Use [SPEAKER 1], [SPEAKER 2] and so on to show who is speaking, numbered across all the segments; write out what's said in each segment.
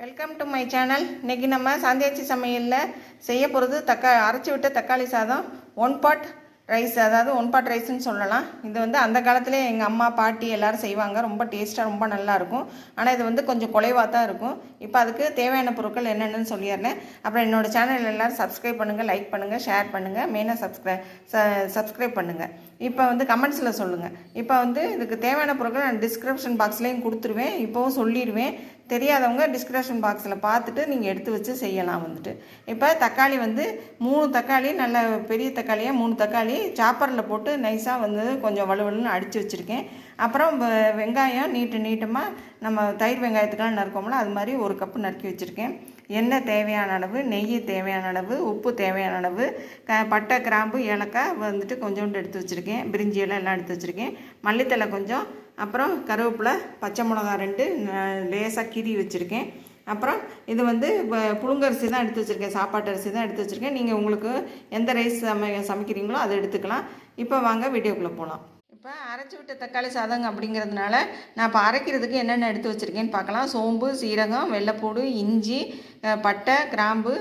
[SPEAKER 1] Welcome to my channel. இன்றைக்கி நம்ம சாந்தியாச்சி சமையலில் செய்ய போகிறது அரைச்சி விட்ட தக்காளி சாதம், ஒன் பாட் ரைஸ், அதாவது ஒன் பாட் ரைஸ்ன்னு சொல்லலாம். இது வந்து அந்த காலத்திலே எங்கள் அம்மா பாட்டி எல்லோரும் செய்வாங்க. ரொம்ப டேஸ்ட்டாக ரொம்ப நல்லாயிருக்கும். ஆனால் இது வந்து கொஞ்சம் குலைவாக தான் இருக்கும். இப்போ அதுக்கு தேவையான பொருட்கள் என்னென்னு சொல்லிடுறேன். அப்புறம் என்னோடய சேனல் எல்லோரும் சப்ஸ்கிரைப் பண்ணுங்கள், லைக் பண்ணுங்கள், ஷேர் பண்ணுங்கள், மெயினாக சப்ஸ்கிரைப் பண்ணுங்கள். இப்போ வந்து கமெண்ட்ஸில் சொல்லுங்கள். இப்போ வந்து இதுக்கு தேவையான பொருட்கள் நான் டிஸ்கிரிப்ஷன் பாக்ஸ்லேயும் கொடுத்துருவேன். இப்போவும் சொல்லிடுவேன். தெரியாதவங்க டிஸ்கிரிப்ஷன் பாக்ஸில் பார்த்துட்டு நீங்கள் எடுத்து வச்சு செய்யலாம். வந்துட்டு இப்போ தக்காளி வந்து 3 தக்காளி, நல்ல பெரிய தக்காளியாக 3 தக்காளி சாப்பரில் போட்டு நைஸாக வந்து கொஞ்சம் வலுவலுன்னு அடித்து வச்சுருக்கேன். அப்புறம் வெங்காயம் நீட்டமாக நம்ம தயிர் வெங்காயத்துக்கெல்லாம் நறுக்கோம்ல, அது மாதிரி 1 கப்பு நறுக்கி வச்சுருக்கேன். எண்ணெய் தேவையான அளவு, நெய் தேவையான அளவு, உப்பு தேவையான அளவு, பட்டை, கிராம்பு, ஏலக்காய் வந்துட்டு கொஞ்சோண்டு எடுத்து வச்சுருக்கேன். பிரிஞ்சி எல்லாம் எடுத்து வச்சுருக்கேன். மல்லித்தலை கொஞ்சம், அப்புறம் கருவேப்பிலை, பச்சை மிளகா 2 லேசாக கீறி வச்சுருக்கேன். அப்புறம் இது வந்து புழுங்கரிசி தான் எடுத்து வச்சுருக்கேன், சாப்பாட்டு அரிசி தான் எடுத்து வச்சுருக்கேன். நீங்கள் உங்களுக்கு எந்த ரைஸ் சமைக்கிறீங்களோ அதை எடுத்துக்கலாம். இப்போ வாங்க வீடியோக்குள்ளே போகலாம். இப்போ அரைச்சி விட்ட தக்காளி சாதம் அப்படிங்கிறதுனால நான் இப்போ அரைக்கிறதுக்கு என்னென்ன எடுத்து வச்சுருக்கேன்னு பார்க்கலாம். சோம்பு, சீரகம், வெள்ளைப்பூடு, இஞ்சி, பட்டை, கிராம்பு,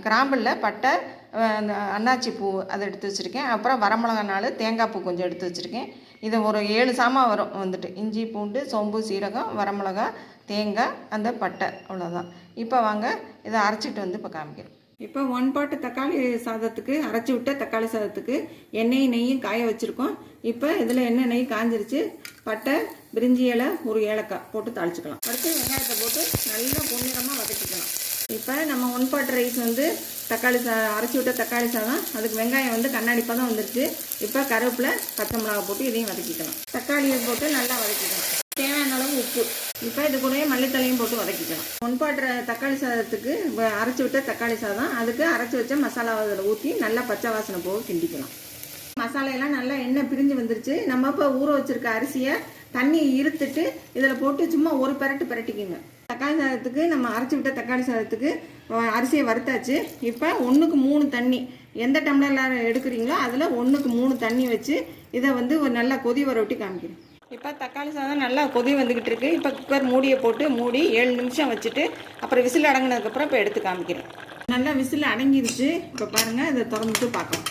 [SPEAKER 1] கிராம்பில் பட்டை, அன்னாச்சி பூ அதை எடுத்து வச்சுருக்கேன். அப்புறம் வரமிளகா 4, தேங்காய் பூ கொஞ்சம் எடுத்து வச்சுருக்கேன். இது ஒரு 7 சாமான் வரும். வந்துட்டு இஞ்சி, பூண்டு, சோம்பு, சீரகம், வரமிளகா, தேங்காய், அந்த பட்டை, அவ்வளோதான். இப்போ வாங்க இதை அரைச்சிட்டு வந்து இப்போ காமிக்கிறேன். இப்போ 1 பாட்டு தக்காளி சாதத்துக்கு, அரைச்சி விட்ட தக்காளி சாதத்துக்கு எண்ணெயும் நெய்யும் காய வச்சுருக்கோம். இப்போ இதில் எண்ணெய் நெய் காஞ்சிருச்சு. பட்டை, பிரிஞ்சி இலை, 1 ஏலக்காய் போட்டு தாளிச்சிக்கலாம். அடுத்து வெங்காயத்தை போட்டு நல்லா பொன்னிறமாக வதக்கிக்கலாம். இப்போ நம்ம 1 பாட் ரைஸ் வந்து தக்காளி அரைச்சி விட்ட தக்காளி சாதம், அதுக்கு வெங்காயம் வந்து கண்ணாடி பதம் வந்துருச்சு. இப்போ கருவேப்பிலை, பச்சை மிளகா போட்டு இதையும் வதக்கிக்கலாம். தக்காளியை போட்டு நல்லா வதக்கிக்கலாம். தேவையான அளவு உப்பு. இப்போ இது கூடவே மல்லித்தலையும் போட்டு வதக்கிக்கலாம். 1 பாட் தக்காளி சாதத்துக்கு அரைச்சி விட்ட தக்காளி சாதம், அதுக்கு அரைச்சி வச்ச மசாலாவை அதில் ஊற்றி நல்லா பச்சை வாசனை போக கிண்டிக்கலாம். மசாலையெல்லாம் நல்லா எண்ணெய் பிரிஞ்சு வந்துருச்சு. நம்ம இப்போ ஊற வச்சுருக்க அரிசியை தண்ணி இருத்துட்டு இதில் போட்டு சும்மா ஒரு பிரட்டிக்குங்க. தக்காளி சாதத்துக்கு, நம்ம அரைச்சி விட்ட தக்காளி சாதத்துக்கு அரிசியை வறுத்தாச்சு. இப்போ 1க்கு 3 தண்ணி, எந்த டம்ளரில் எடுக்கிறீங்களோ அதில் 1க்கு 3 தண்ணி வச்சு இதை வந்து ஒரு நல்லா கொதி வர விட்டு காமிக்கிறேன். இப்போ தக்காளி சாதம் நல்லா கொதி வந்துக்கிட்டு இருக்குது. இப்போ குக்கர் மூடியை போட்டு மூடி 7 நிமிஷம் வச்சுட்டு அப்புறம் விசில் அடங்கினதுக்கப்புறம் இப்போ எடுத்து காமிக்கிறேன். நல்லா விசில் அடங்கிடுச்சு. இப்போ பாருங்கள், இதை திறந்துட்டு பார்க்கலாம்.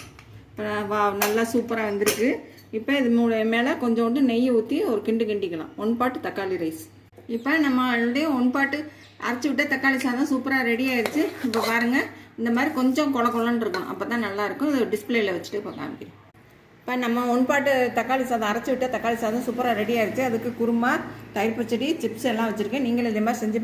[SPEAKER 1] இப்போ நல்லா சூப்பராக வந்திருக்கு. இப்போ இது மேலே கொஞ்சோண்டு நெய் ஊற்றி ஒரு கிண்டிக்கலாம். 1 பாட்டு தக்காளி ரைஸ். இப்போ நம்ம ஆல்ரெடி 1 பாட்டு அரைச்சி விட்ட தக்காளி சாதம் சூப்பராக ரெடி ஆகிடுச்சு. இப்போ பாருங்கள், இந்த மாதிரி கொஞ்சம் கொலன்னு இருக்கும். அப்போ தான் நல்லாயிருக்கும். இது டிஸ்பிளேயில் வச்சுட்டு இப்போ காமிக்கிறேன். இப்போ நம்ம 1 பாட்டு தக்காளி சாதம், அரைச்சி விட்ட தக்காளி சாதம் சூப்பராக ரெடி ஆகிடுச்சு. அதுக்கு குருமா, தயிர் பச்சடி, சிப்ஸ் எல்லாம் வச்சுருக்கேன். நீங்களும் இதே மாதிரி செஞ்சு